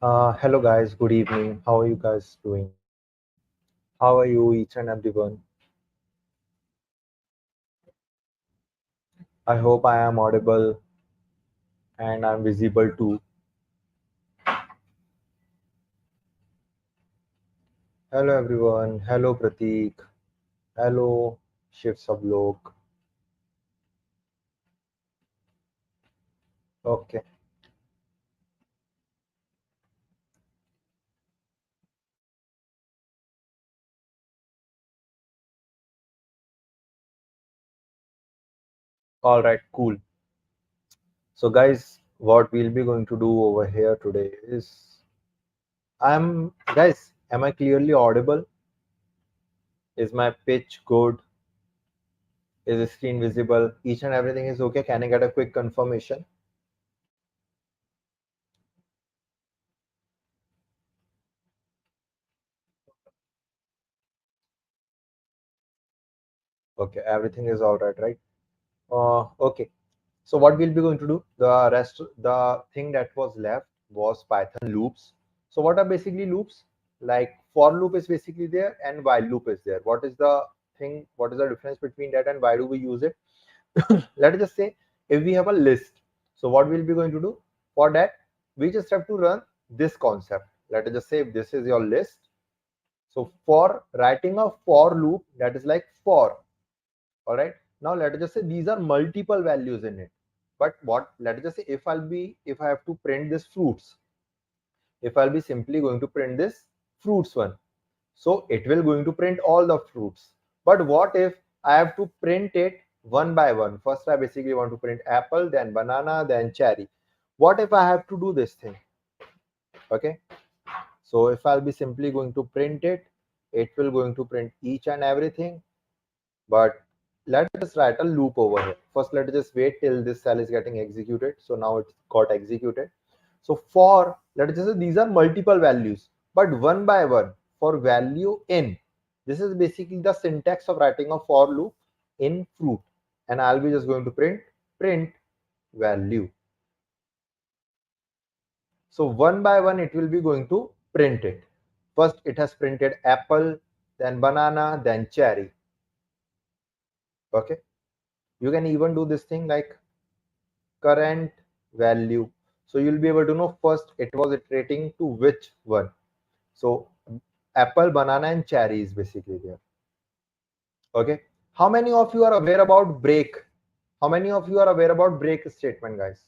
Hello guys, good evening. How are you guys doing? How are you, each and everyone? I hope I am audible and I'm visible too. Hello everyone. Hello Prateek. Hello Shiv Sablok. Okay, all right, cool. So guys, what we'll be going to do over here today is am I clearly audible? Is my pitch good? Is the screen visible? Each and everything is okay. Can I get a quick confirmation? Okay, everything is all right, right? Okay. So what we'll be going to do, the thing that was left was Python loops. So what are basically loops? Like for loop is basically there and while loop is there. What is the thing? What is the difference between that and why do we use it? Let us just say if we have a list. So what we'll be going to do for that, we just have to run this concept. Let us just say if this is your list. So for writing a for loop, that is like for. All right, now let us just say these are multiple values in it, but what, let us just say if I have to print this fruits, if I'll be simply going to print this fruits one, so it will going to print all the fruits. But what if I have to print it one by one? First I basically want to print apple, then banana, then cherry. What if I have to do this thing? Okay, so if I'll be simply going to print it, it will going to print each and everything. But let's just write a loop over here. First, let's just wait till this cell is getting executed. So now it's got executed. So for, let's just say these are multiple values, but one by one for value in. This is basically the syntax of writing a for loop in fruit. And I'll be just going to print value. So one by one, it will be going to print it. First, it has printed apple, then banana, then cherry. Okay. You can even do this thing like current value. So you'll be able to know first it was iterating to which one. So apple, banana, and cherry is basically there. Okay. How many of you are aware about break? How many of you are aware about break statement, guys?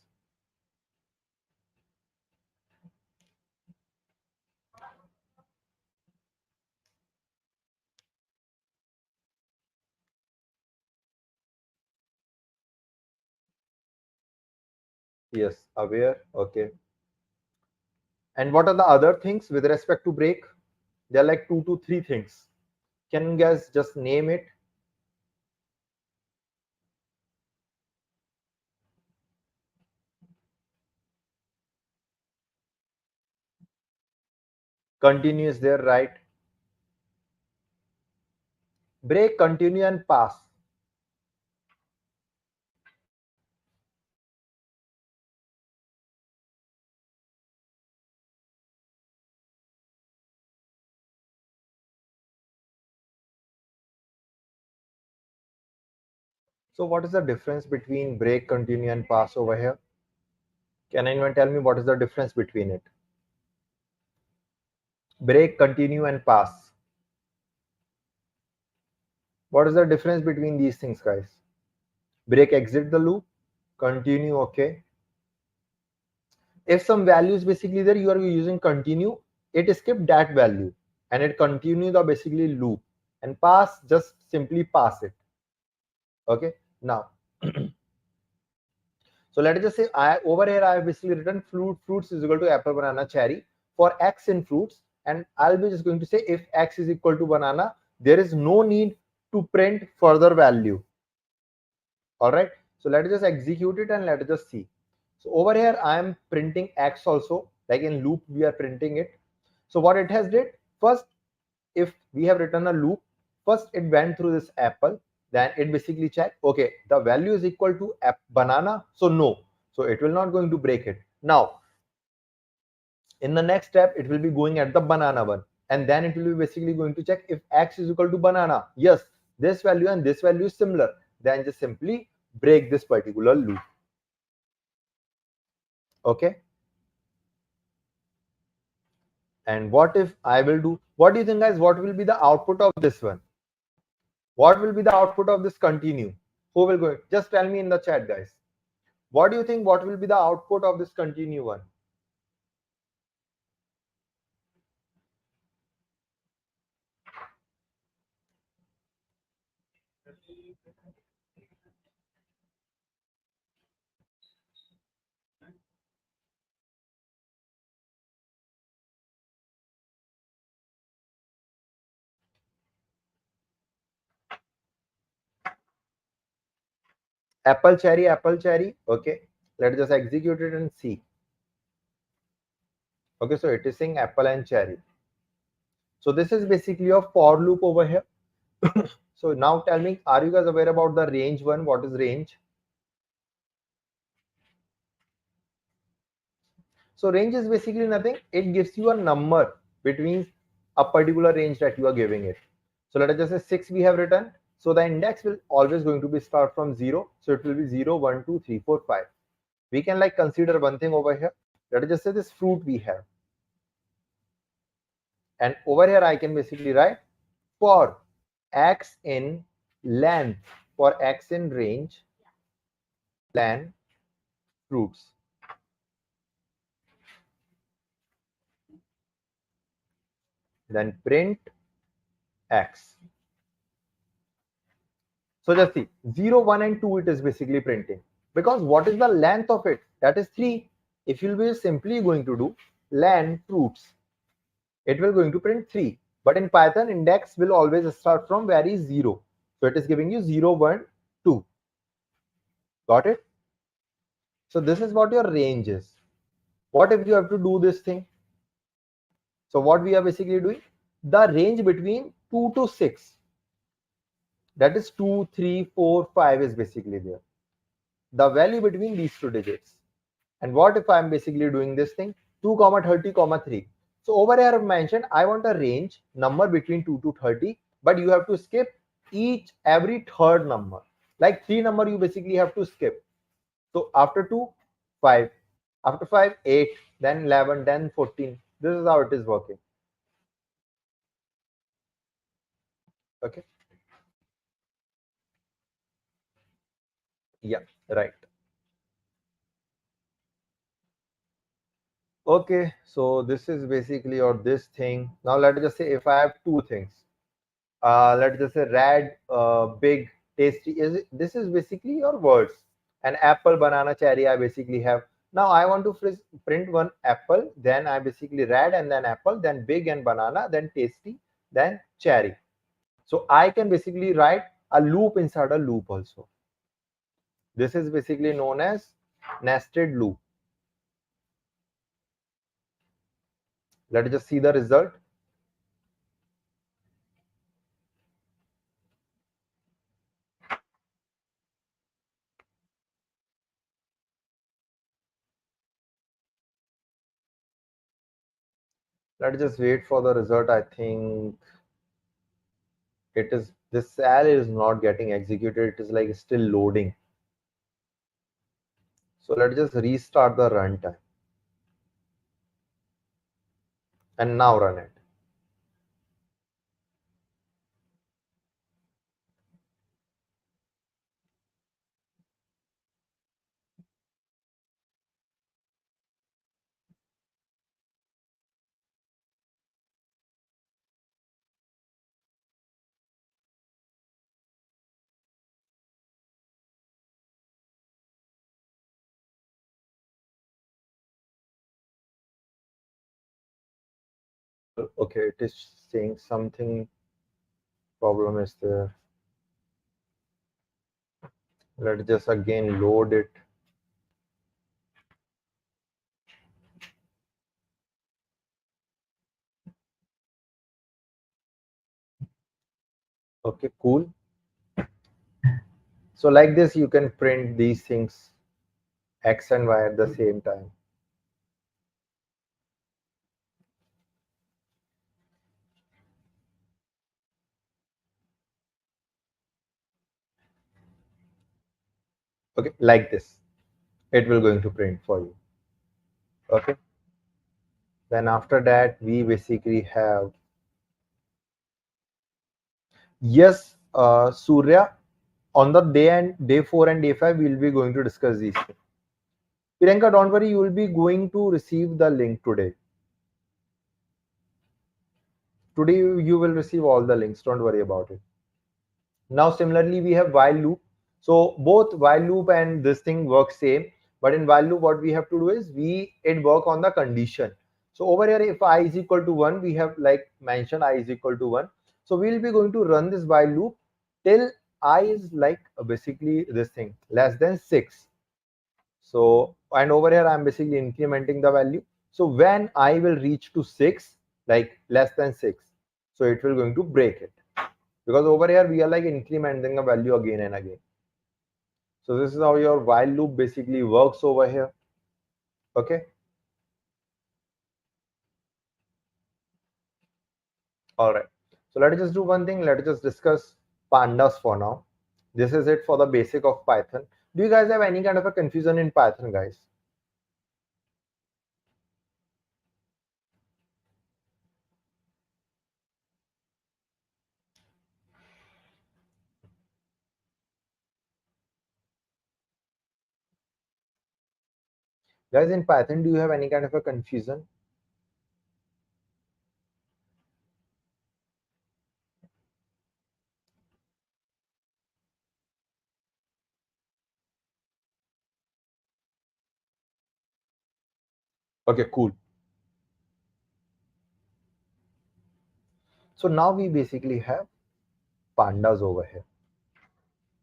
Yes, aware. Okay. And what are the other things with respect to break? There are like 2 to 3 things. Can you guys just name it? Continue is there, right? Break, continue, and pass. So what is the difference between break, continue, and pass over here? Can anyone tell me what is the difference between it? Break, continue, and pass. What is the difference between these things, guys? Break, exit the loop. Continue, okay. If some value is basically there, you are using continue, it skip that value and it continue the basically loop. And pass, just simply pass it. Okay. Now, so let us just say I over here I have basically written fruits is equal to apple, banana, cherry for x in fruits, and I'll be just going to say if x is equal to banana, there is no need to print further value. All right. So let us just execute it and let us just see. So over here I am printing x also, like in loop we are printing it. So what it has did first, if we have written a loop, first it went through this apple, then it basically checked, okay, the value is equal to banana, so no, so it will not going to break it. Now In the next step, it will be going at the banana one, and then it will be basically going to check if x is equal to banana. Yes, this value and this value is similar. Then just simply break this particular loop. Okay. And what if I will do, what do you think, guys? What will be the output of this one? What will be the output of this continue? Who will go? Just tell me in the chat, guys. What do you think? What will be the output of this continue one? Apple cherry, apple cherry. Okay, let's just execute it and see. Okay, so it is saying apple and cherry. So this is basically a for loop over here. So now tell me, are you guys aware about the range one? What is range? So range is basically nothing. It gives you a number between a particular range that you are giving it. So let us just say 6 we have written. So the index will always going to be start from 0. So it will be 0, 1, 2, 3, 4, 5. We can like consider one thing over here. Let us just say this fruit we have. And over here I can basically write for x in length, for x in range, len fruits. Then print x. So just see 0, 1 and 2 it is basically printing, because what is the length of it? That is 3. If you'll be simply going to do len fruits, it will going to print 3. But in Python, index will always start from where is 0. So it is giving you 0, 1, 2. Got it? So this is what your range is. What if you have to do this thing? So what we are basically doing, the range between 2 to 6, that is 2, 3, 4, 5 is basically there. The value between these two digits. And what if I'm basically doing this thing, 2, 30, 3. So over here I've mentioned I want a range number between 2 to 30, but you have to skip every third number. Like 3 number you basically have to skip. So after 2, 5. After 5, 8. Then 11. Then 14. This is how it is working. Okay. Yeah, right. Okay, so this is basically or this thing. Now let's just say if I have two things. Let's just say red, big, tasty. This is basically your words. An apple, banana, cherry. I basically have. Now I want to print one apple. Then I basically red and then apple, then big and banana, then tasty, then cherry. So I can basically write a loop inside a loop also. This is basically known as nested loop. Let's just see the result. Let's just wait for the result. I think it is, this cell is not getting executed. It is like still loading. So let's just restart the runtime and now run it. Okay, it is saying something problem is there. Let's just again load it. Okay, cool. So like this, you can print these things X and Y at the same time. Okay, like this, it will going to print for you. Okay, then after that we basically have, yes, Surya, on the day 4 and day 5 we will be going to discuss these things. Priyanka, don't worry, you will be going to receive the link today. Today you will receive all the links, don't worry about it. Now similarly we have while loop. So both while loop and this thing work same, but in while loop what we have to do is it work on the condition. So over here, if I is equal to 1, we have like mentioned I is equal to 1. So we will be going to run this while loop till I is like basically this thing less than 6. So, and over here I'm basically incrementing the value. So when I will reach to 6, like less than 6, so it will going to break it, because over here we are like incrementing a value again and again. So this is how your while loop basically works over here. Okay, all right, so let us just do one thing. Let us just discuss pandas for now. This is it for the basic of Python. Do you guys have any kind of a confusion in Python, guys? Guys, in Python, do you have any kind of a confusion? Okay, cool. So now we basically have pandas over here.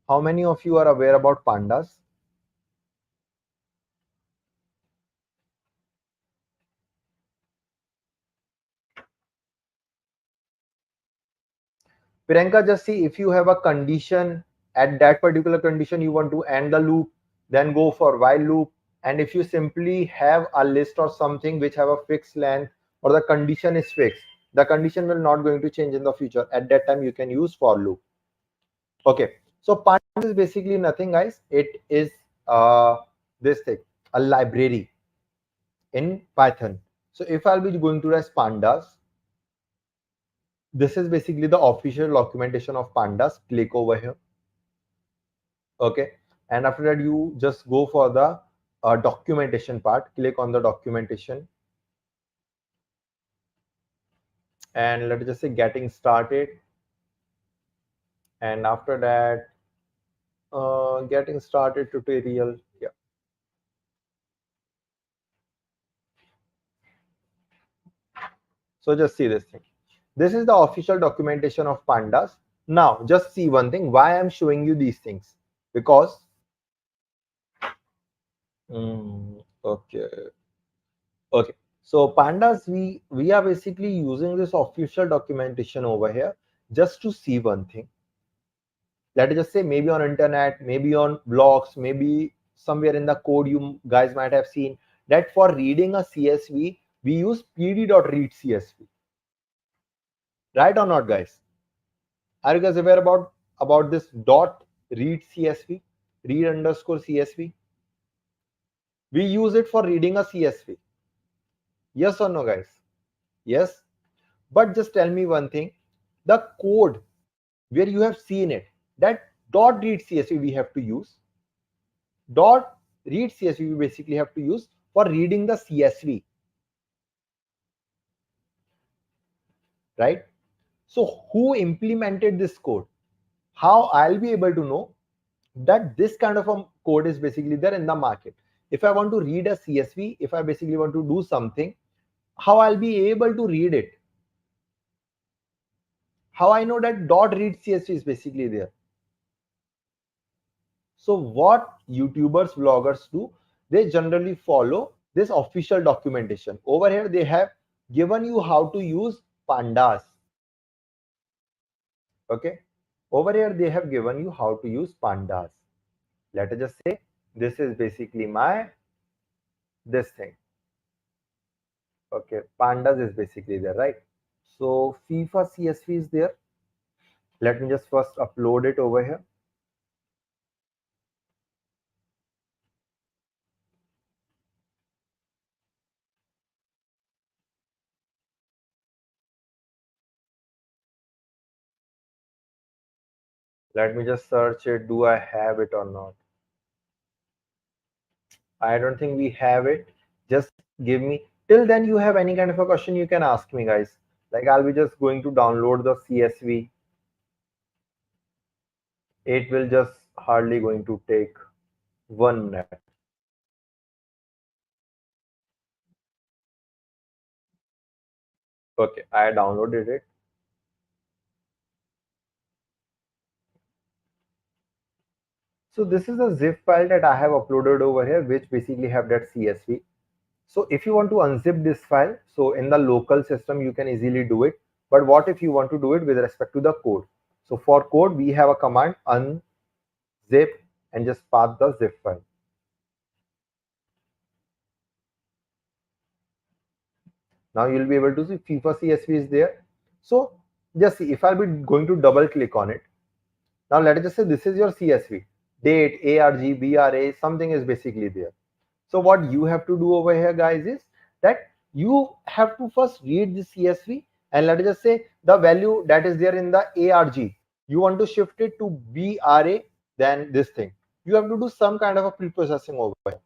How many of you are aware about pandas? Priyanka, just see if you have a condition, at that particular condition you want to end the loop, then go for while loop. And if you simply have a list or something which have a fixed length, or the condition is fixed, the condition will not going to change in the future. At that time you can use for loop. Okay, so pandas is basically nothing, guys. It is this thing, a library in Python. So if I'll be going to write pandas, this is basically the official documentation of pandas. Click over here. Okay, and after that you just go for the documentation part. Click on the documentation, and let's just say getting started, and after that getting started tutorial. Yeah, so just see this thing. This is the official documentation of pandas. Now just see one thing, why I'm showing you these things, because okay, okay, so pandas, we are basically using this official documentation over here just to see one thing. Let us just say maybe on internet, maybe on blogs, maybe somewhere in the code you guys might have seen that for reading a CSV we use pd.read CSV, right or not, guys? Are you guys aware about this dot read CSV, read underscore CSV? We use it for reading a CSV. Yes or no, guys? Yes. But just tell me one thing, the code where you have seen it, that dot read CSV we have to use. Dot read CSV we basically have to use for reading the CSV, right? So who implemented this code? How I'll be able to know that this kind of a code is basically there in the market? If I want to read a CSV, if I basically want to do something, how I'll be able to read it? How I know that dot read CSV is basically there? So what YouTubers, vloggers do, they generally follow this official documentation. Over here, they have given you how to use pandas. Okay. Over here, they have given you how to use pandas. Let us just say this is basically my this thing. Okay. Pandas is basically there, right? So FIFA CSV is there. Let me just first upload it over here. Let me just search it. Do I have it or not? I don't think we have it. Just give me. Till then, you have any kind of a question, you can ask me, guys. Like, I'll be just going to download the CSV. It will just hardly going to take 1 minute. Okay, I downloaded it. So this is a zip file that I have uploaded over here, which basically have that CSV. So if you want to unzip this file, so in the local system, you can easily do it. But what if you want to do it with respect to the code? So for code, we have a command unzip and just path the zip file. Now you'll be able to see FIFA CSV is there. So just see, if I'll be going to double click on it. Now let us just say this is your CSV. Date, ARG, BRA, something is basically there. So what you have to do over here, guys, is that you have to first read the CSV, and let us just say the value that is there in the ARG, you want to shift it to BRA, then this thing. You have to do some kind of a pre-processing over here.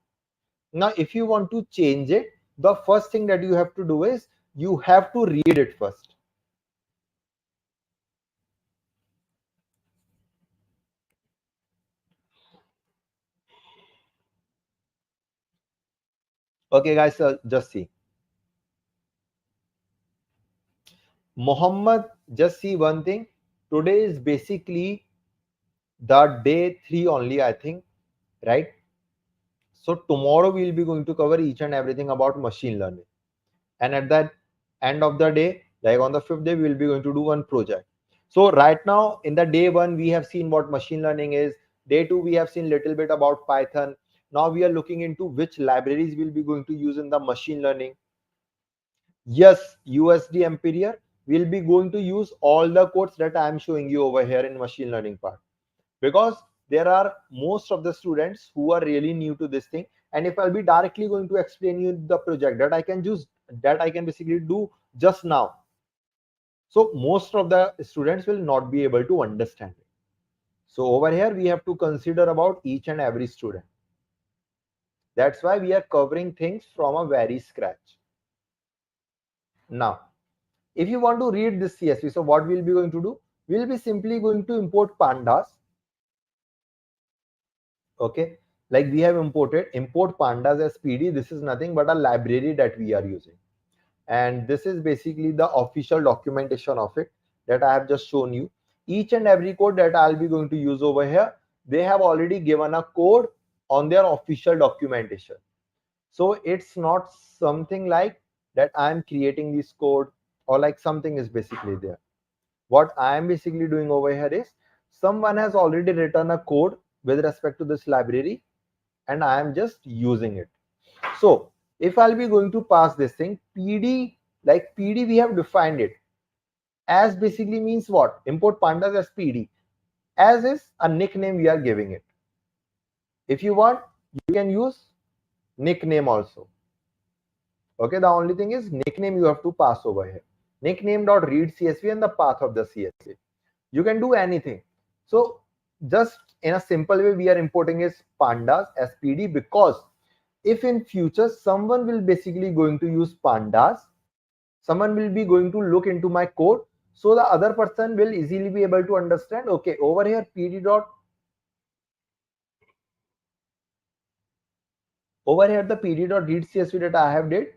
Now, if you want to change it, the first thing that you have to do is you have to read it first. Okay, guys, just see. Muhammad, just see one thing. Today is basically the day 3 only, I think, right? So tomorrow we'll be going to cover each and everything about machine learning. And at that end of the day, like on the 5th day, we'll be going to do one project. So right now in the day 1, we have seen what machine learning is. Day 2, we have seen little bit about Python. Now we are looking into which libraries we'll be going to use in the machine learning. Yes, USD Empirier will be going to use all the codes that I am showing you over here in machine learning part, because there are most of the students who are really new to this thing. And if I'll be directly going to explain you the project that I can basically do just now, so most of the students will not be able to understand it. So over here we have to consider about each and every student. That's why we are covering things from a very scratch. Now if you want to read this CSV, so what we'll be going to do, we'll be simply going to import pandas. Okay, like we have import pandas as PD. This is nothing but a library that we are using, and this is basically the official documentation of it that I have just shown you. Each and every code that I'll be going to use over here, they have already given a code on their official documentation. So it's not something like that I'm creating this code, or like something is basically there. What I am basically doing over here is someone has already written a code with respect to this library, and I am just using it. So if I'll be going to pass this thing, PD, like PD, we have defined it as basically means what? Import pandas as PD. As is a nickname we are giving it. If you want, you can use nickname also. Okay, the only thing is nickname you have to pass over here. Nickname.read CSV and the path of the CSV. You can do anything. So just in a simple way, we are importing is pandas as PD, because if in future someone will basically going to use pandas, someone will be going to look into my code, so the other person will easily be able to understand, okay, over here PD dot, over here the PD.read CSV that I have did,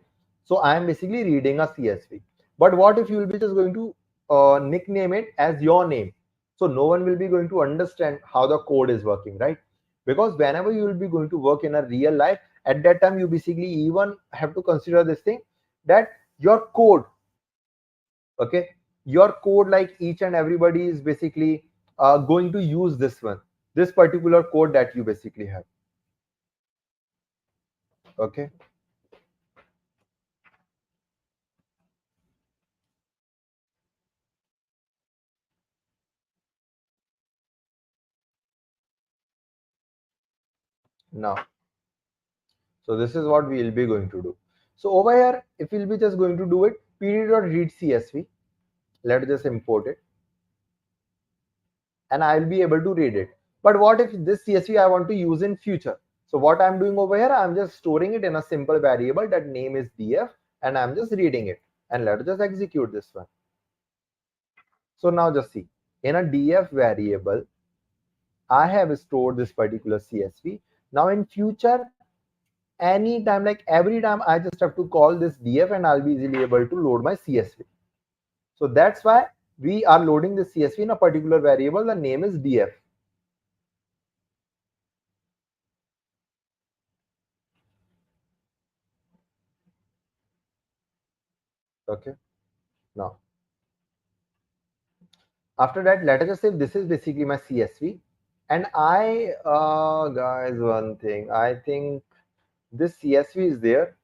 so I am basically reading a CSV. But what if you will be just going to nickname it as your name? So no one will be going to understand how the code is working, right? Because whenever you will be going to work in a real life, at that time you basically even have to consider this thing, that your code, okay, your code, like each and everybody is basically going to use this particular code that you basically have. Okay, now so this is what we will be going to do. So over here, if we'll be just going to do it, pd.read csv, let's just import it. and I'll be able to read it. But what if this CSV I want to use in future? So what I'm doing over here, I'm just storing it in a simple variable that name is df, and I'm just reading it. And let's just execute this one. So now just see, in a df variable, I have stored this particular CSV. Now in future, anytime, like every time, I just have to call this df and I'll be easily able to load my CSV. So that's why we are loading the CSV in a particular variable. The name is df. Okay. Now, after that, let us just say this is basically my CSV. And guys, one thing, I think this CSV is there,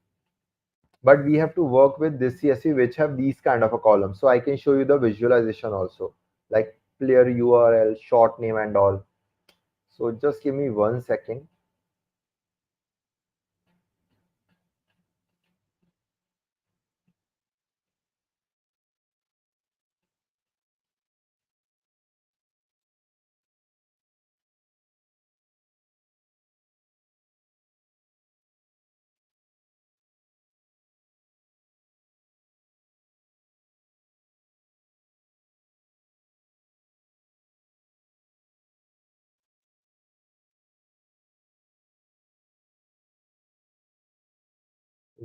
but we have to work with this CSV which have these kind of a column. So I can show you the visualization also, like player URL, short name and all. So just give me 1 second.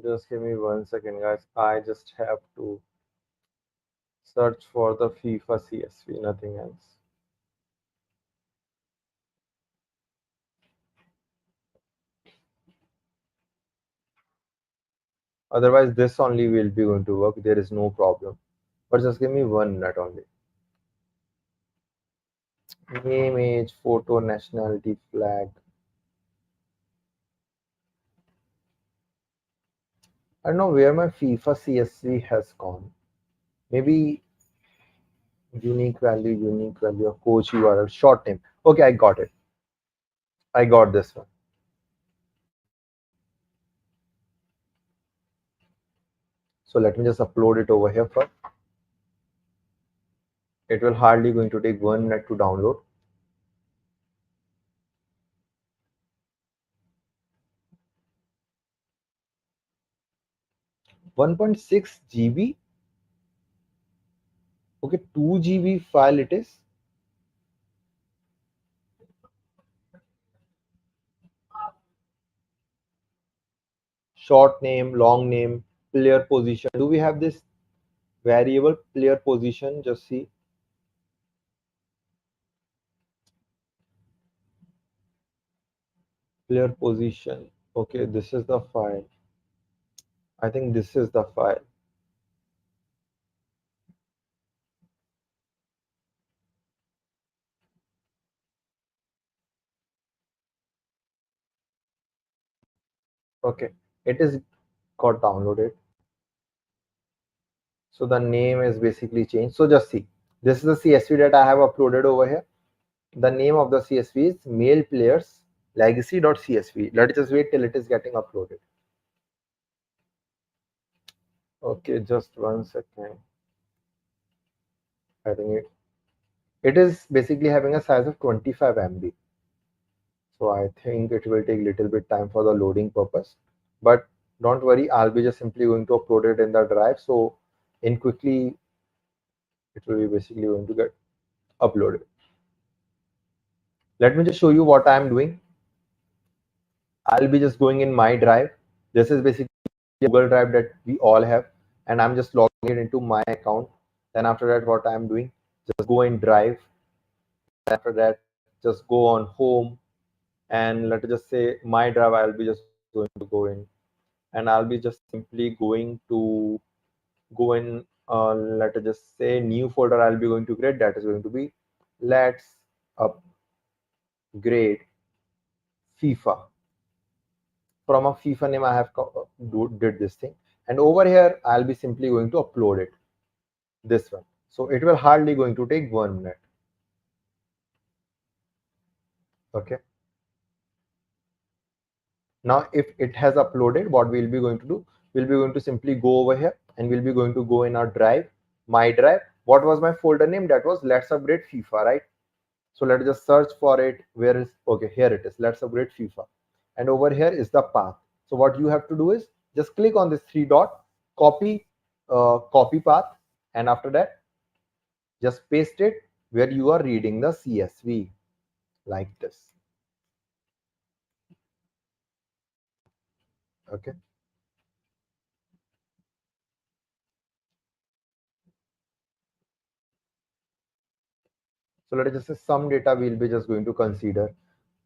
Just give me 1 second, guys. I just have to search for the FIFA CSV, nothing else. Otherwise, this only will be going to work. There is no problem. But just give me 1 minute only. Name, age, photo, nationality, flag. I don't know where my FIFA CSV has gone. Maybe unique value of coach URL, short name. Okay, I got it. I got this one. So let me just upload it over here first. It will hardly going to take 1 minute to download. 1.6 GB. Okay, 2 GB file it is. Short name, long name, player position. Do we have this variable player position? Just see. Player position. Okay, this is the file. I think this is the file. Okay, it is got downloaded. So the name is basically changed. So just see, this is the CSV that I have uploaded over here. The name of the CSV is mail players legacy.csv. Let's just wait till it is getting uploaded. Okay, just 1 second. I think it is basically having a size of 25 MB. So I think it will take a little bit time for the loading purpose, but don't worry, I'll be just simply going to upload it in the drive. So in quickly, it will be basically going to get uploaded. Let me just show you what I'm doing. I'll be just going in my drive. This is basically Google Drive that we all have, and I'm just logging it into my account. Then after that, what I'm doing, just go in Drive. After that, just go on Home, and let's just say my drive. I'll be just going to go in, and I'll be just simply going to go in. Let us just say new folder. I'll be going to create. That is going to be Let's Upgrade FIFA. From a FIFA name, I have did this thing, and over here I'll be simply going to upload it, this one. So it will hardly going to take 1 minute. Okay, now if it has uploaded, what we'll be going to do, we'll be going to simply go over here and we'll be going to go in our drive, my drive. What was my folder name? That was Let's Upgrade FIFA, right? So let's just search for it. Where is, okay, here it is. Let's upgrade FIFA. And over here is the path. So what you have to do is just click on this three dot, copy path, and after that, just paste it where you are reading the CSV like this. Okay. So let us just say some data we'll be just going to consider.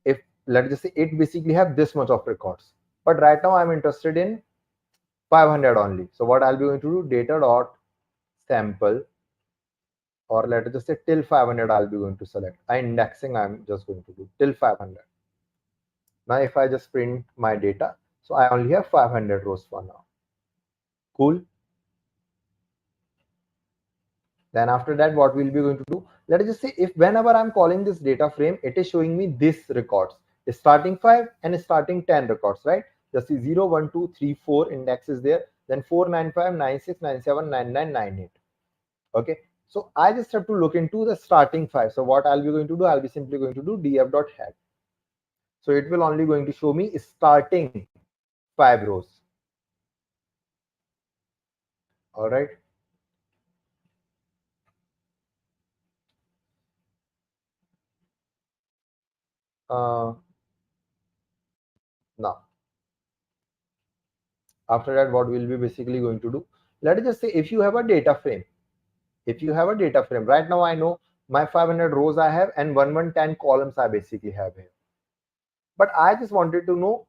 If let's just say it basically have this much of records, but right now I'm interested in 500 only. So what I'll be going to do, data dot sample, or let us just say till 500 I'll be going to select. Indexing I'm just going to do till 500. Now if I just print my data, so I only have 500 rows for now. Cool. Then after that, what we'll be going to do, let us just say if whenever I'm calling this data frame, it is showing me this records, starting 5 and starting 10 records, right? Just see 0, 1, 2, 3, 4 index is there, then 4, 9, 5, 9, 6, 9, 7, 9, 9, 9, 8. Okay, so I just have to look into the starting 5. So what I'll be going to do, I'll be simply going to do df.head. So it will only going to show me starting 5 rows. All right. Now after that, what we'll be basically going to do, let us just say if you have a data frame, right now I know my 500 rows I have and 110 columns I basically have here, but I just wanted to know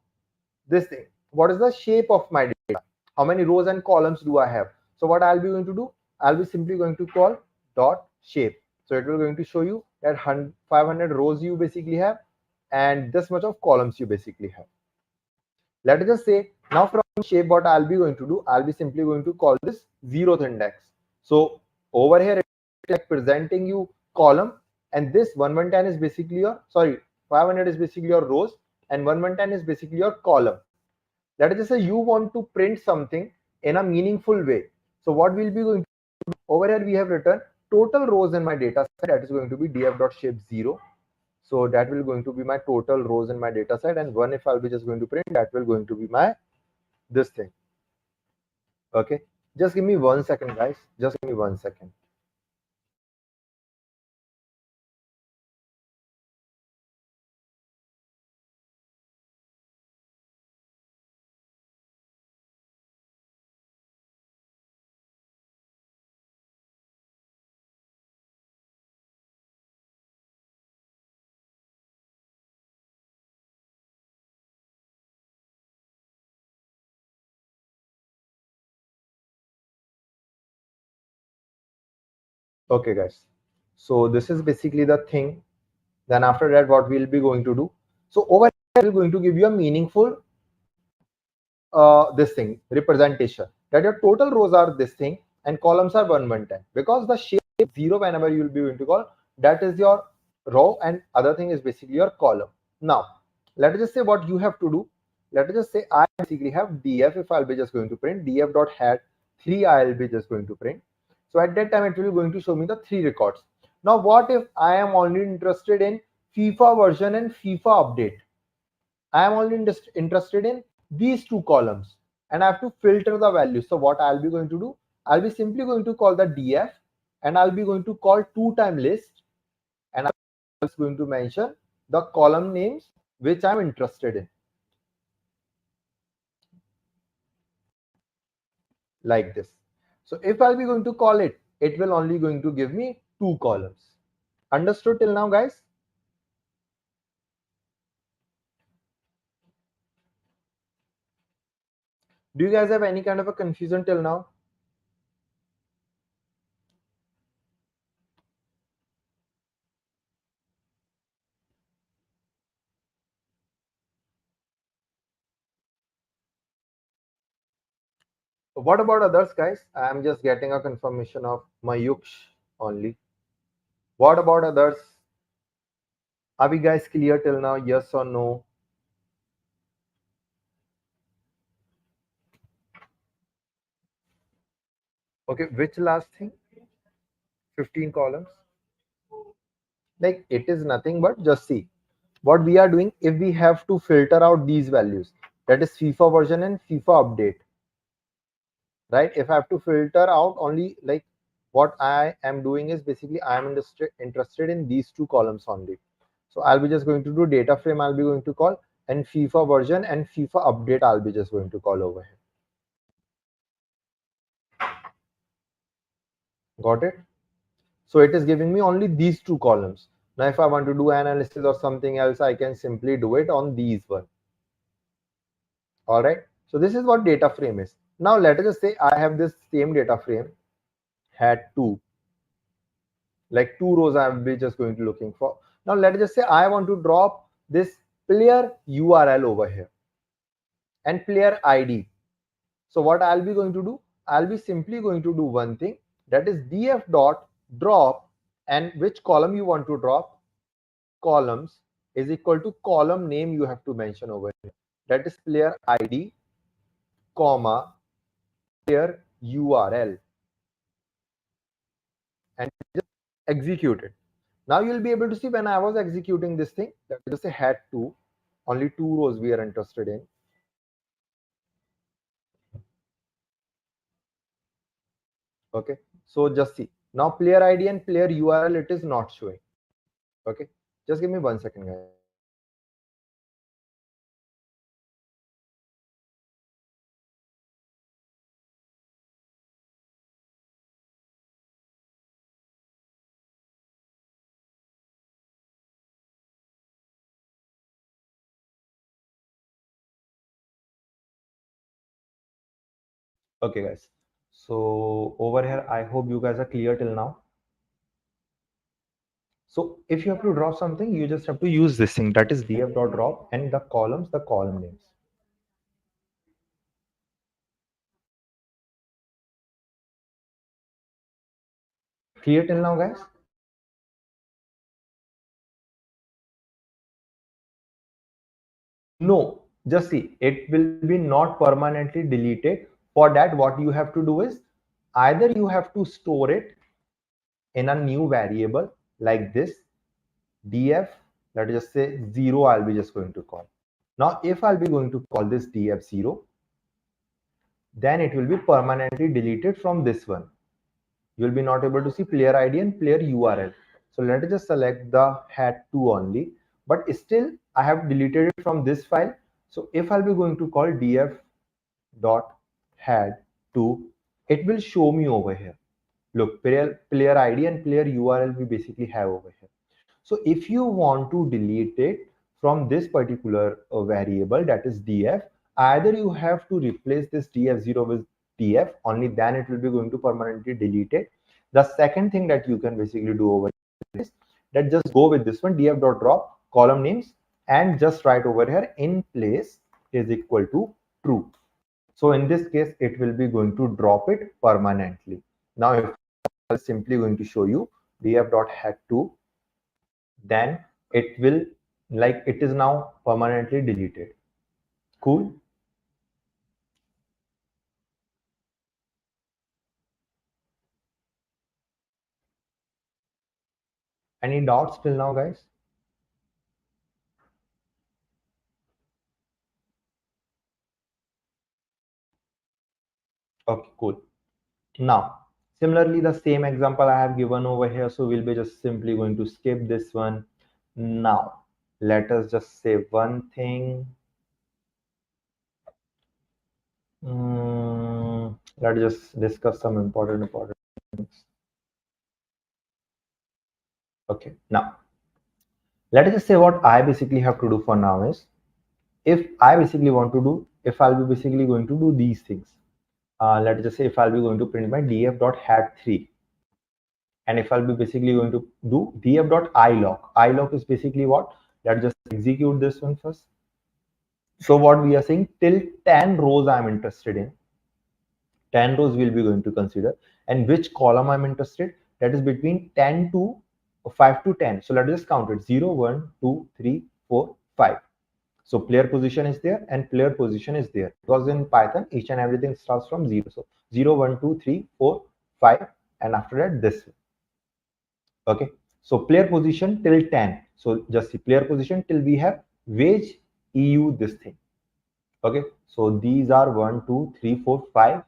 this thing, what is the shape of my data, how many rows and columns do I have. So what I'll be going to do, I'll be simply going to call dot shape. So it will going to show you that 500 rows you basically have and this much of columns you basically have. Let us just say now from shape, what I'll be going to do, I'll be simply going to call this 0th index. So over here it's like presenting you column, and this 1110 is basically your, sorry, 500 is basically your rows and 1110 is basically your column. Let us just say you want to print something in a meaningful way. So what we'll be going to do, over here we have written total rows in my data set, that is going to be df.shape 0. So that will going to be my total rows in my data set, and one if I'll be just going to print, that will going to be my this thing. Okay, just give me 1 second, guys. Just give me 1 second. Okay, guys, so this is basically the thing. Then after that, what we'll be going to do, so over here we're going to give you a meaningful this thing representation, that your total rows are this thing and columns are 110, because the shape 0 whenever you will be going to call, that is your row and other thing is basically your column. Now let us just say what you have to do, let us just say I basically have df, if I'll be just going to print df.head 3, I'll be just going to print. So at that time it will be going to show me the 3 records. Now what if I am only interested in FIFA version and FIFA update? I am only interested in these 2 columns and I have to filter the values. So what I'll be going to do, I'll be simply going to call the df and I'll be going to call 2 time list, and I'm going to mention the column names which I'm interested in, like this. So if I'll be going to call it, it will only going to give me 2 columns. Understood till now, guys? Do you guys have any kind of a confusion till now? What about others, guys? I'm just getting a confirmation of Mayuksh only. What about others? Are we guys clear till now? Yes or no? Okay, which last thing? 15 columns. Like it is nothing but just see what we are doing. If we have to filter out these values, that is FIFA version and FIFA update, right? If I have to filter out only, like what I am doing is basically I am interested in these two columns only. So I'll be just going to do data frame, I'll be going to call, and FIFA version and FIFA update I'll be just going to call over here. Got it? So it is giving me only these two columns. Now if I want to do analysis or something else, I can simply do it on these one. All right. So this is what data frame is. Now let us just say I have this same data frame had two, like two rows I will be just going to looking for. Now let us just say I want to drop this player URL over here and player ID. So what I'll be going to do, I'll be simply going to do one thing, that is df dot drop, and which column you want to drop, columns is equal to column name you have to mention over here, that is player ID comma player URL, and just execute it. Now you'll be able to see when I was executing this thing, that just say had two, only two rows we are interested in. Okay, so just see now player ID and player URL it is not showing. Okay, just give me 1 second, guys. Okay, guys. So over here, I hope you guys are clear till now. So if you have to drop something, you just have to use this thing, that is df.drop, and the columns, the column names. Clear till now, guys? No, just see, it will be not permanently deleted. For that, what you have to do is either you have to store it in a new variable like this df, let us just say 0, I'll be just going to call. Now, if I'll be going to call this df0, then it will be permanently deleted from this one. You will be not able to see player ID and player URL. So let us just select the had2 only, but still I have deleted it from this file. So if I'll be going to call df dot had2, it will show me over here. Look, player ID and player URL we basically have over here. So if you want to delete it from this particular variable, that is df, either you have to replace this df0 with df, only then it will be going to permanently delete it. The second thing that you can basically do over here is that just go with this one, df.drop column names, and just write over here in place is equal to true. So in this case, it will be going to drop it permanently. Now, if I'm simply going to show you df.had2, then it will, like, it is now permanently deleted. Cool. Any doubts till now, guys? Okay, cool. Now, similarly, the same example I have given over here, so we'll be just simply going to skip this one. Now, let us just say one thing. Let's just discuss some important things. Okay, now let us just say what I basically have to do for now is, if I basically want to do, if I'll be basically going to do these things, let's just say if I'll be going to print my df.had3, and if I'll be basically going to do df.ilock. Ilock is basically what? Let's just execute this one first. So what we are saying, till 10 rows I'm interested in, 10 rows we'll be going to consider, and which column I'm interested, that is between 10 to 5 to 10. So let's just count it, 0, 1, 2, 3, 4, 5. So player position is there and player position is there, because in Python each and everything starts from 0. So 0, 1, 2, 3, 4, 5, and after that this. Okay, So player position till 10. So just see player position till we have wage EU this thing. Okay, so these are 1, 2, 3, 4, 5.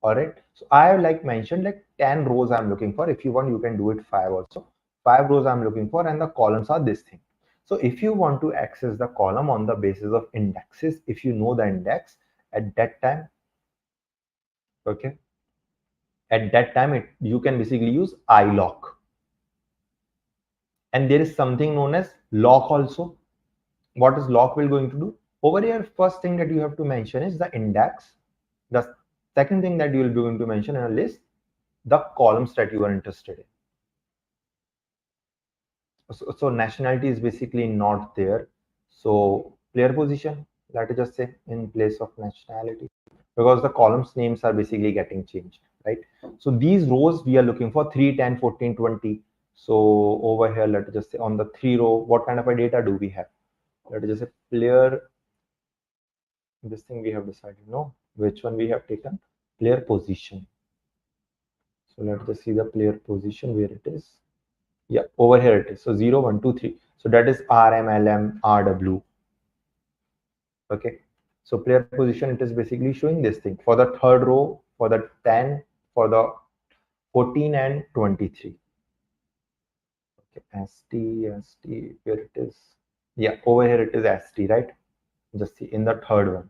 All right, so I have like mentioned like 10 rows I'm looking for. If you want, you can do it 5 also. 5 rows I'm looking for, and the columns are this thing. So if you want to access the column on the basis of indexes, if you know the index at that time, okay, at that time you can basically use ilock. And there is something known as lock also. What is lock will going to do? Over here, first thing that you have to mention is the index. The second thing that you will be going to mention in a list, the columns that you are interested in. So nationality is basically not there. So player position, let us just say in place of nationality, because the columns names are basically getting changed, right? So these rows we are looking for 3, 10, 14, 20. So over here, let us just say on the 3 row, what kind of a data do we have? Let us just say player, this thing we have decided, no, which one we have taken? Player position. So let's just see the player position where it is. Yeah, over here it is. So 0, 1, 2, 3. So that is RM, LM, RW. Okay. So player position, it is basically showing this thing for the third row, for the 10, for the 14 and 23. Okay, ST, where it is. Yeah, over here it is ST, right? Just see in the third one.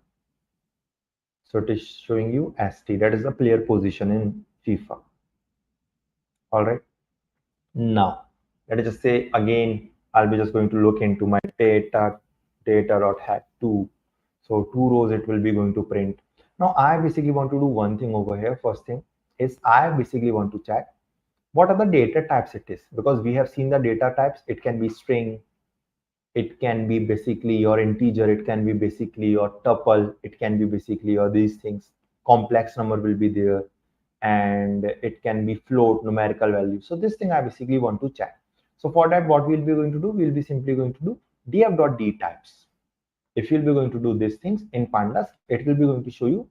So it is showing you ST. That is the player position in FIFA. All right. Now, let us just say again, I'll be just going to look into my data.hat2. So 2 rows it will be going to print. Now I basically want to do one thing over here. First thing is I basically want to check what are the data types it is, because we have seen the data types. It can be string, it can be basically your integer, it can be basically your tuple, it can be basically your these things. Complex number will be there, and it can be float, numerical value. So this thing I basically want to check. So for that, what we'll be going to do, we'll be simply going to do df.d types. If you'll be going to do these things in pandas, it will be going to show you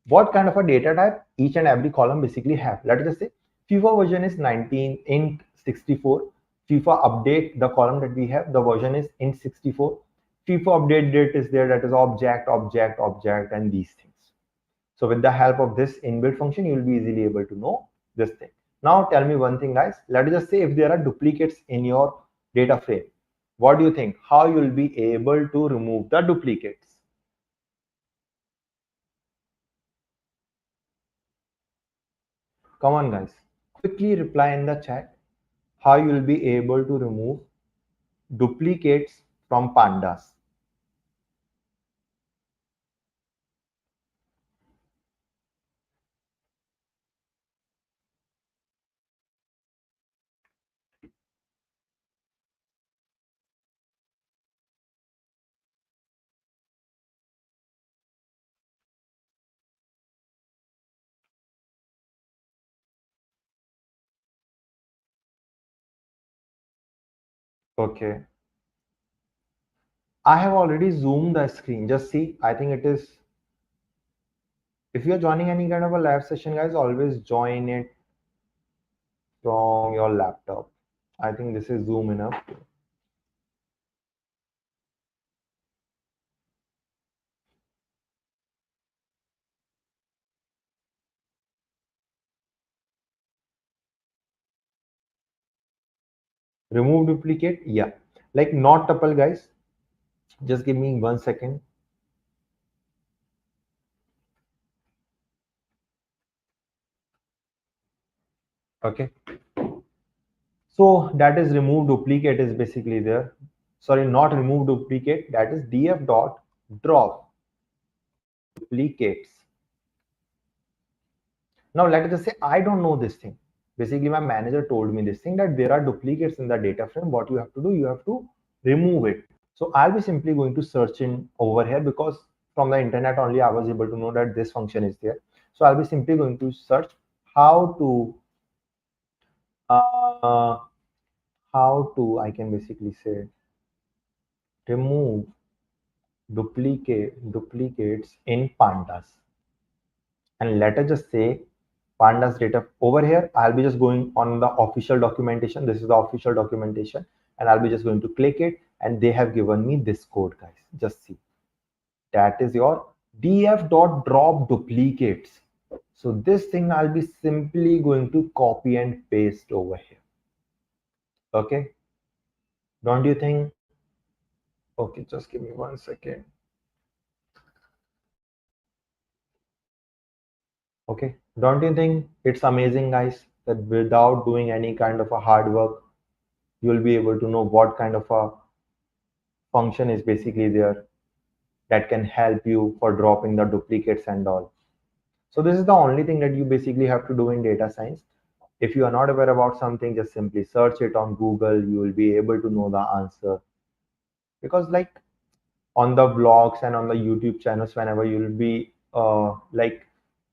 what kind of a data type each and every column basically have. Let us just say FIFA version is 19 int 64. FIFA update, the column that we have, the version is int 64. FIFA update date is there, that is object, object, object, and these things. So with the help of this inbuilt function, you will be easily able to know this thing. Now tell me one thing, guys. Let us just say if there are duplicates in your data frame, what do you think? How you will be able to remove the duplicates? Come on, guys. Quickly reply in the chat how you will be able to remove duplicates from pandas. Okay. I have already zoomed the screen. Just see, I think it is. If you're joining any kind of a live session, guys, always join it from your laptop. I think this is zoom enough. Remove duplicate, yeah. Like not tuple, guys. Just give me 1 second. Okay. So that is remove duplicate is basically there. Sorry, not remove duplicate. That is df dot drop duplicates. Now let us just say I don't know this thing. Basically, my manager told me this thing that there are duplicates in the data frame. What you have to do, you have to remove it. So I'll be simply going to search in over here, because from the internet only I was able to know that this function is there. So I'll be simply going to search how to uh, I can basically say remove duplicates in pandas. And let us just say Pandas data over here. I'll be just going on the official documentation. This is the official documentation, and I'll be just going to click it, and they have given me this code, guys. Just see, that is your df.drop duplicates. So this thing I'll be simply going to copy and paste over here. Okay, don't you think? Okay, just give me 1 second. Okay, don't you think it's amazing, guys, that without doing any kind of a hard work, you'll be able to know what kind of a function is basically there that can help you for dropping the duplicates and all. So this is the only thing that you basically have to do in data science. If you are not aware about something, just simply search it on Google. You will be able to know the answer. Because like on the vlogs and on the YouTube channels, whenever you'll be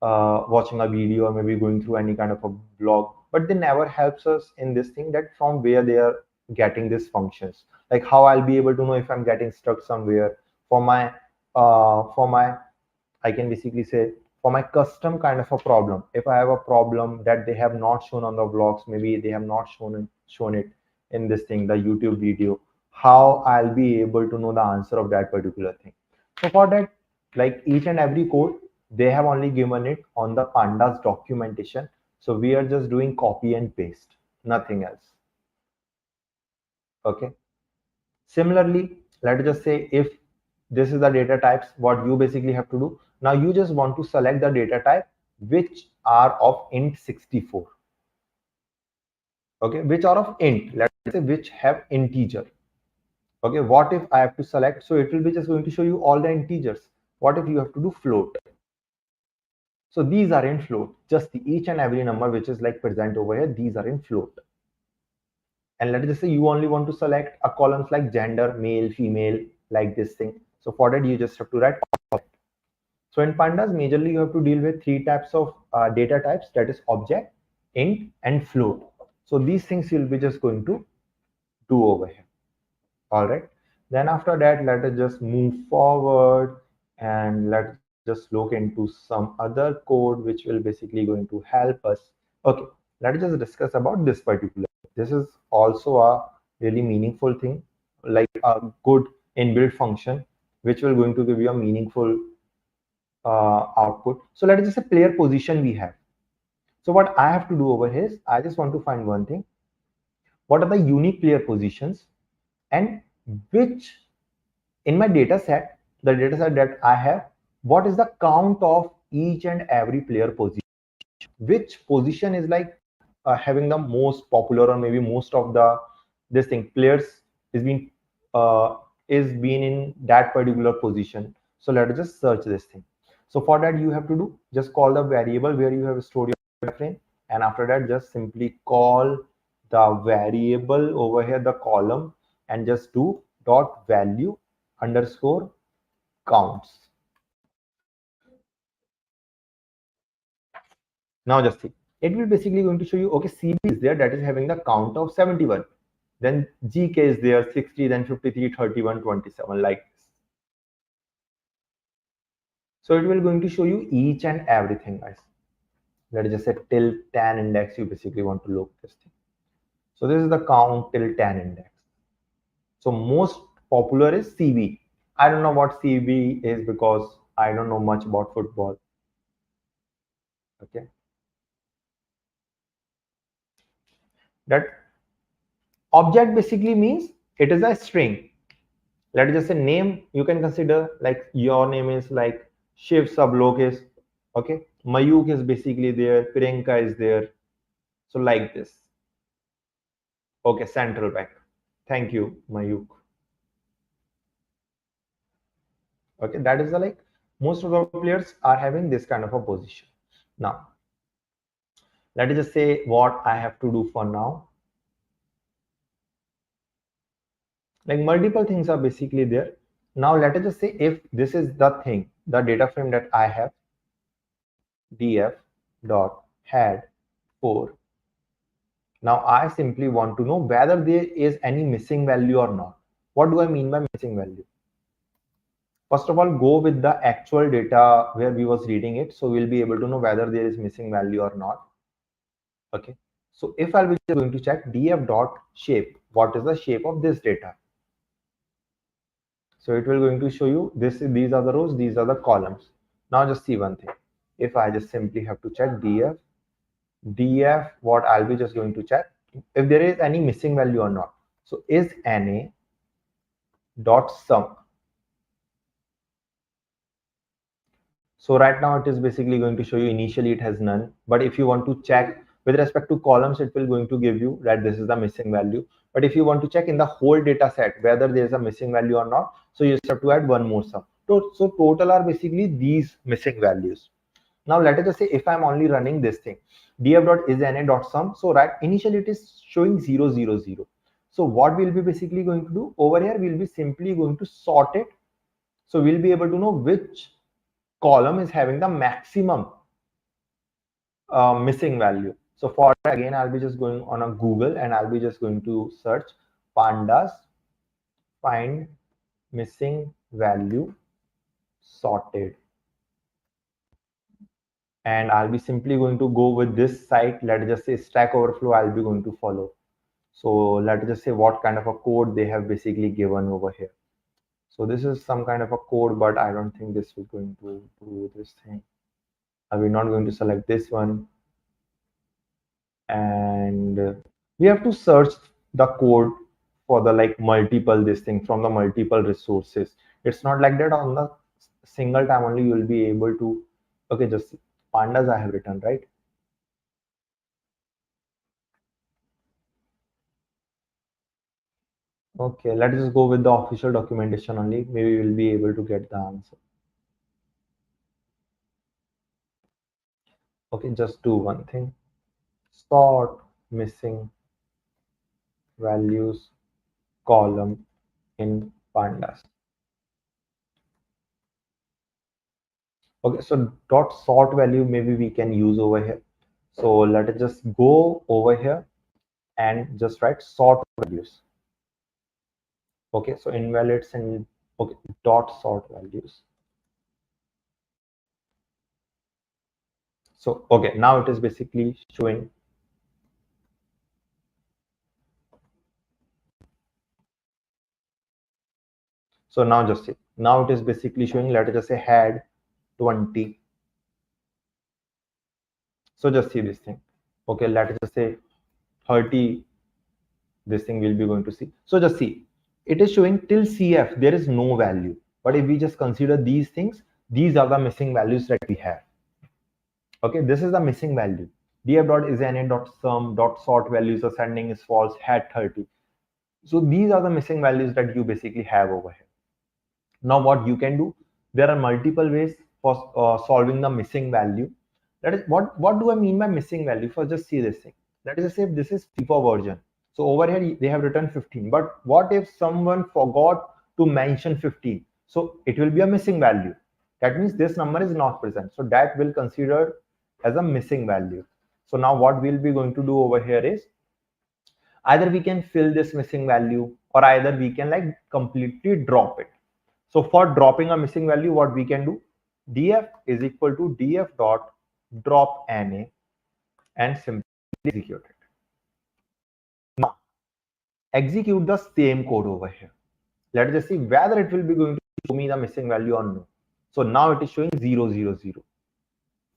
watching a video or maybe going through any kind of a blog, but they never helps us in this thing that from where they are getting these functions. Like how I'll be able to know if I'm getting stuck somewhere for my I can basically say for my custom kind of a problem. If I have a problem that they have not shown on the vlogs, maybe they have not shown it in this thing, the YouTube video, how I'll be able to know the answer of that particular thing. So for that, like each and every code, they have only given it on the Pandas documentation. So we are just doing copy and paste, nothing else. Okay. Similarly, let's just say if this is the data types, what you basically have to do. Now you just want to select the data type which are of int 64. Okay, which are of int, let's say which have integer. Okay, what if I have to select? So it will be just going to show you all the integers. What if you have to do float? So these are in float. Just each and every number which is like present over here, these are in float. And let's just say you only want to select a columns like gender, male, female, like this thing. So for that, you just have to write. So in Pandas, majorly you have to deal with three types of data types, that is object, int, and float. So these things you'll be just going to do over here. All right. Then after that, let us just move forward and let's just look into some other code which will basically going to help us. Okay, let's just discuss about this particular. This is also a really meaningful thing, like a good inbuilt function which will going to give you a meaningful output. So let us just say player position we have. So what I have to do over here is I just want to find one thing. What are the unique player positions and which in my data set, the data set that I have, what is the count of each and every player position? Which position is like having the most popular or maybe most of the this thing players uh, is being in that particular position. So let us just search this thing. So for that you have to do just call the variable where you have stored your frame, and after that just simply call the variable over here, the column, and just do dot value underscore counts. Now just see, it will basically going to show you, okay, CB is there, that is having the count of 71. Then GK is there, 60, then 53, 31, 27, like this. So it will going to show you each and everything, guys. Let's just say till 10 index, you basically want to look this thing. So this is the count till 10 index. So most popular is CB. I don't know what CB is because I don't know much about football. Okay. That object basically means it is a string. Let's just say name, you can consider like your name is like Shiv Sablok is, okay, Mayuk is basically there, Priyanka is there. So like this. Okay, central bank. Thank you, Mayuk. Okay, that is the like most of the players are having this kind of a position. Now, let us just say what I have to do for now. Like multiple things are basically there. Now let us just say if this is the thing, the data frame that I have, df dot head 4. Now I simply want to know whether there is any missing value or not. What do I mean by missing value? First of all, go with the actual data where we was reading it. So we'll be able to know whether there is missing value or not. Okay. So if I'll be going to check df dot shape, what is the shape of this data? So it will going to show you this. These are the rows, these are the columns. Now just see one thing. If I just simply have to check df, what I'll be just going to check if there is any missing value or not. So is na dot sum. So right now it is basically going to show you initially it has none, but if you want to check with respect to columns, it will going to give you that this is the missing value. But if you want to check in the whole data set whether there is a missing value or not, so you just have to add one more sum. So total are basically these missing values. Now let us just say if I'm only running this thing, df dot is na dot sum. So right initially it is showing 0 0 0. So what we'll be basically going to do over here, we'll be simply going to sort it. So we'll be able to know which column is having the maximum missing value. So for that, again, I'll be just going on a Google and I'll be just going to search pandas find missing value sorted. And I'll be simply going to go with this site. Let's just say Stack Overflow, I'll be going to follow. So let's just say what kind of a code they have basically given over here. So this is some kind of a code, but I don't think this is going to do this thing. Are we not going to select this one? And we have to search the code for the like multiple this thing from the multiple resources. It's not like that on the single time only you will be able to. Okay, just pandas I have written, right? Okay, let's just go with the official documentation only. Maybe we'll be able to get the answer. Okay, just do one thing. Sort missing values column in pandas. Okay, so dot sort value maybe we can use over here. So let us just go over here and just write sort values. Okay, so invalids and okay, dot sort values. So okay, now it is basically showing. So now just see, now it is basically showing, let us just say had 20. So just see this thing. Okay, let us just say 30. This thing will be going to see. So just see, it is showing till CF, there is no value. But if we just consider these things, these are the missing values that we have. Okay, this is the missing value. df dot is na dot sum dot sort values ascending is false had 30. So these are the missing values that you basically have over here. Now what you can do, there are multiple ways for solving the missing value. That is what do I mean by missing value? First, just see this thing. Let us just say this is FIFA version. So over here they have written 15. But what if someone forgot to mention 15? So it will be a missing value. That means this number is not present. So that will consider as a missing value. So now what we'll be going to do over here is either we can fill this missing value or either we can like completely drop it. So for dropping a missing value, what we can do, df is equal to df dot drop na and simply execute it. Now execute the same code over here. Let's just see whether it will be going to show me the missing value or no. So now it is showing 0 0 0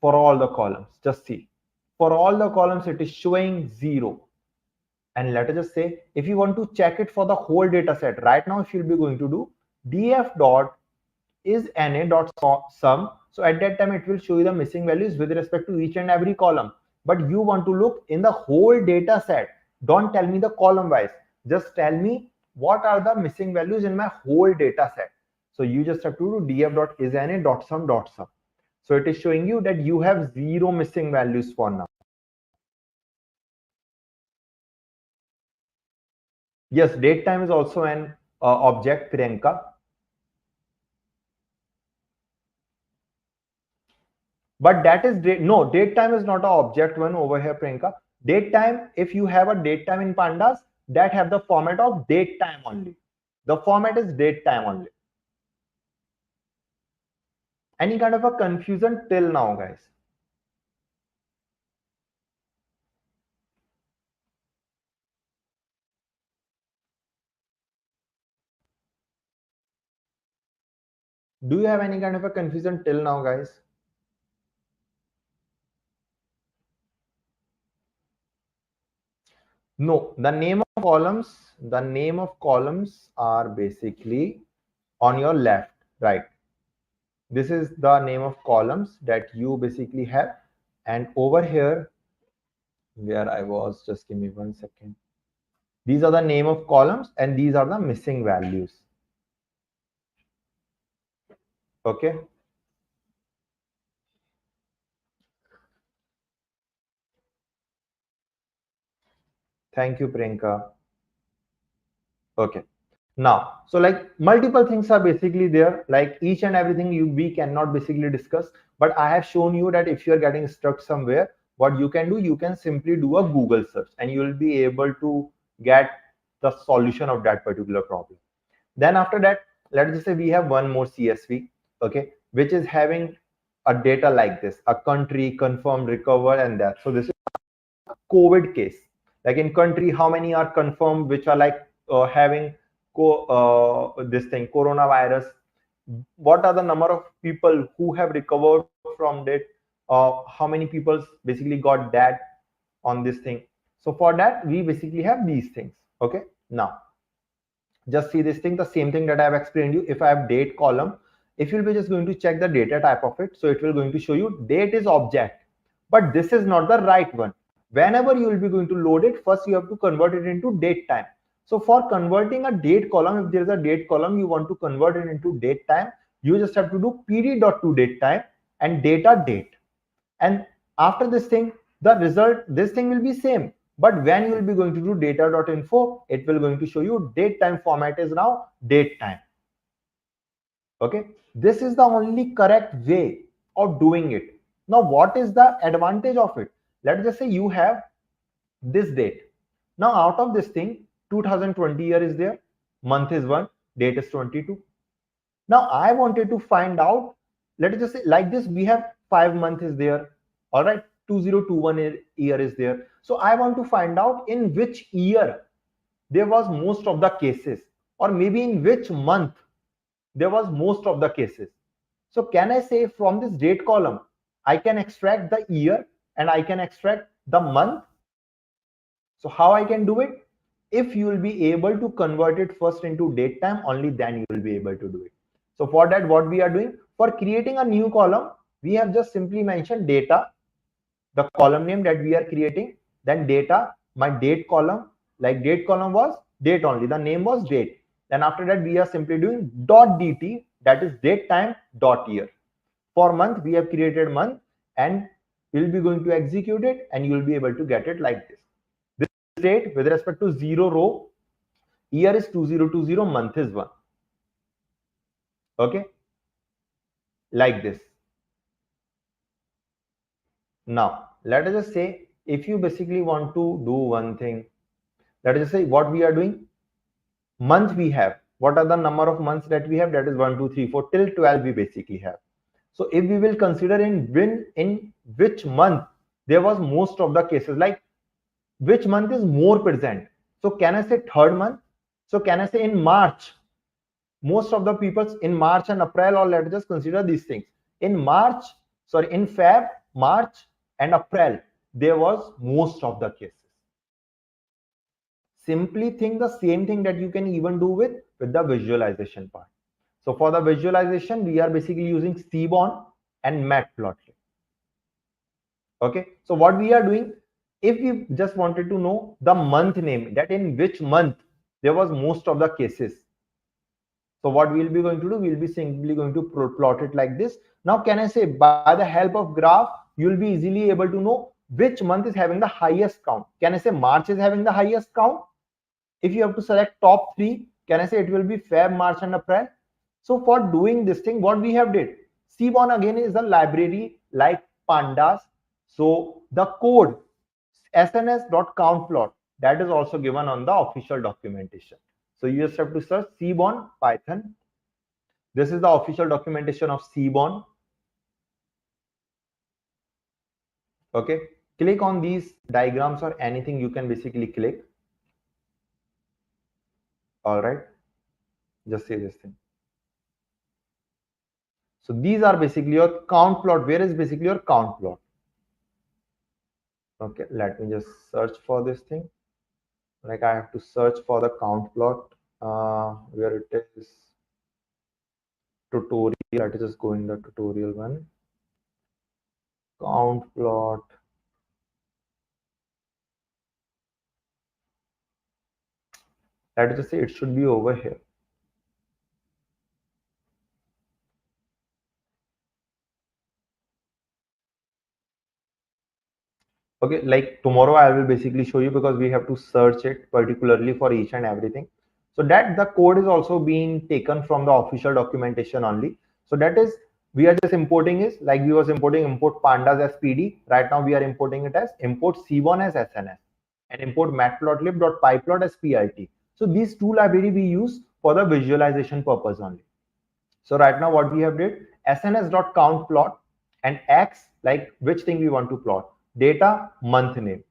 for all the columns. Just see, for all the columns it is showing 0. And let us just say if you want to check it for the whole data set, right now if you'll be going to do df dot is na dot sum, so at that time it will show you the missing values with respect to each and every column. But you want to look in the whole data set. Don't tell me the column wise, just tell me what are the missing values in my whole data set. So you just have to do df dot is na dot sum dot sum. So it is showing you that you have 0 missing values for now. Yes, date time is also an object, Priyanka. But that is no, date time is not an object one over here, Priyanka. Date time, if you have a date time in pandas, that have the format of date time only. The format is date time only. Any kind of a confusion till now, guys? Do you have any kind of a confusion till now, guys? No, the name of columns are basically on your left, right? This is the name of columns that you basically have. And over here, where I was, just give me 1 second. These are the name of columns and these are the missing values. Okay. Thank you, Priyanka. Okay. Now, so like multiple things are basically there, like each and everything we cannot basically discuss, but I have shown you that if you are getting stuck somewhere, what you can do, you can simply do a Google search and you will be able to get the solution of that particular problem. Then after that, let's just say we have one more CSV, okay, which is having a data like this, a country, confirmed, recovered, and that. So this is COVID case. Like in country, how many are confirmed, which are like having this thing, coronavirus? What are the number of people who have recovered from it? How many people basically got dead on this thing? So for that, we basically have these things. Okay. Now, just see this thing, the same thing that I have explained you. If I have date column, if you'll be just going to check the data type of it, so it will going to show you date is object, but this is not the right one. Whenever you will be going to load it, first you have to convert it into date time. So for converting a date column, if there is a date column, you want to convert it into date time, you just have to do pd.toDate time and data date. And after this thing, the result, this thing will be same. But when you will be going to do data.info, it will going to show you date time format is now date time. Okay. This is the only correct way of doing it. Now, what is the advantage of it? Let's just say you have this date. Now, out of this thing, 2020 year is there, month is 1, date is 22. Now, I wanted to find out, let's just say like this, we have 5 months is there. All right, 2021 year is there. So I want to find out in which year there was most of the cases, or maybe in which month there was most of the cases. So can I say from this date column, I can extract the year and I can extract the month? So how I can do it? If you will be able to convert it first into date time, only then you will be able to do it. So for that, what we are doing, for creating a new column, we have just simply mentioned data, the column name that we are creating, then data, my date column, like date column was date only, the name was date. Then after that, we are simply doing .dt, that is date time .year. For month, we have created month and we'll be going to execute it and you will be able to get it like this. This date with respect to 0 row, year is 2020, month is 1. Okay, like this. Now, let us just say if you basically want to do one thing, let us just say what we are doing. Month we have. What are the number of months that we have? That is 1, 2, 3, 4 till 12 we basically have. So if we will consider in which month there was most of the cases, like which month is more present. So can I say third month? So can I say in March? Most of the people in March and April, or let's just consider these things. In March, sorry, in Feb, March and April, there was most of the cases. Simply think the same thing that you can even do with the visualization part. So for the visualization, we are basically using Seaborn and Matplotlib. Okay. So what we are doing, if we just wanted to know the month name, that in which month there was most of the cases. So what we'll be going to do, we'll be simply going to plot it like this. Now, can I say by the help of graph, you'll be easily able to know which month is having the highest count. Can I say March is having the highest count? If you have to select top 3, can I say it will be Feb, March and April? So for doing this thing, what we have did, Seaborn again is a library like Pandas. So the code sns.countplot, that is also given on the official documentation. So you just have to search Seaborn Python. This is the official documentation of Seaborn. Okay, click on these diagrams or anything you can basically click. All right, just say this thing. So these are basically your count plot. Where is basically your count plot? Okay, let me just search for this thing. Like I have to search for the count plot. Where it is, tutorial. Let us just go in the tutorial one. Count plot. Let us just say it should be over here. Okay, like tomorrow I will basically show you, because we have to search it particularly for each and everything. So that the code is also being taken from the official documentation only. So that is, we are just importing is like we was importing import pandas as PD. Right now we are importing it as import C1 as SNS and import matplotlib.pyplot as PLT. So these two library we use for the visualization purpose only. So right now what we have did, sns.count plot and x, like which thing we want to plot, data, month name.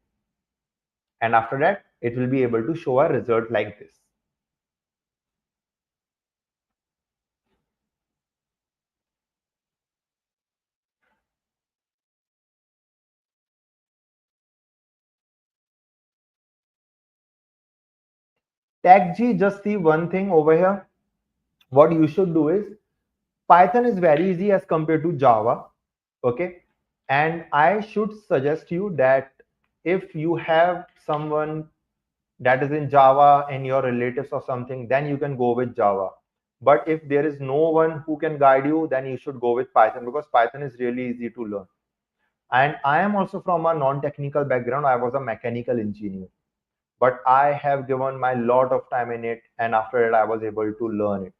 And after that, it will be able to show a result like this. Tag G, just see one thing over here. What you should do is, Python is very easy as compared to Java. Okay. And I should suggest you that if you have someone that is in Java and your relatives or something, then you can go with Java. But if there is no one who can guide you, then you should go with Python, because Python is really easy to learn. And I am also from a non-technical background. I was a mechanical engineer, but I have given my lot of time in it. And after it, I was able to learn it.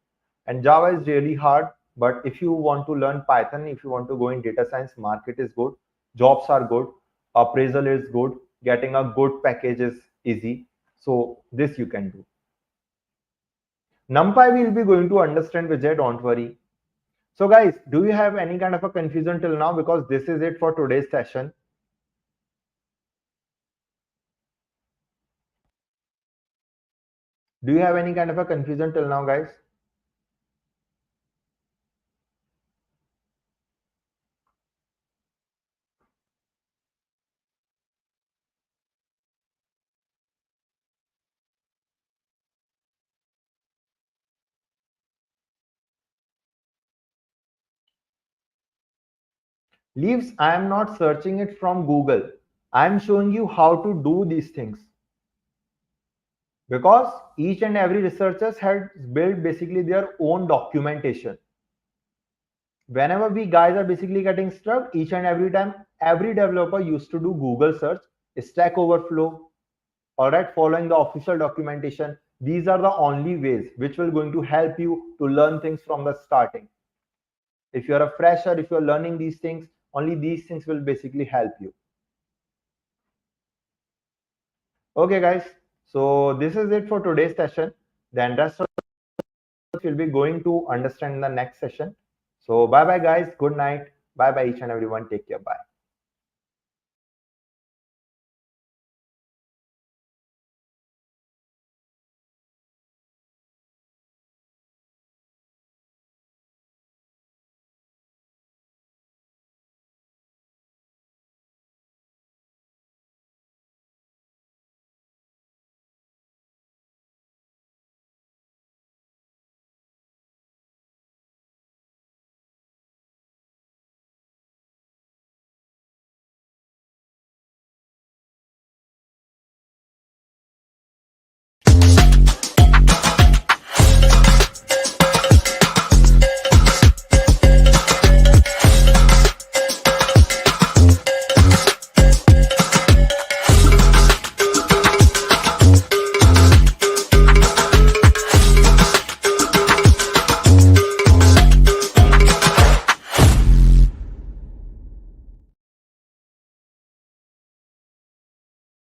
And Java is really hard. But if you want to learn Python, if you want to go in data science, market is good. Jobs are good. Appraisal is good. Getting a good package is easy. So this you can do. NumPy will be going to understand, Vijay, don't worry. So guys, do you have any kind of a confusion till now? Because this is it for today's session. Do you have any kind of a confusion till now, guys? Leaves, I am not searching it from Google. I am showing you how to do these things. Because each and every researcher has built basically their own documentation. Whenever we guys are basically getting stuck, each and every time, every developer used to do Google search, Stack Overflow, all right, following the official documentation. These are the only ways which will going to help you to learn things from the starting. If you're a fresher, if you're learning these things, only these things will basically help you. Okay, guys. So this is it for today's session. Then rest of will be going to understand in the next session. So bye bye, guys. Good night. Bye bye, each and everyone. Take care. Bye.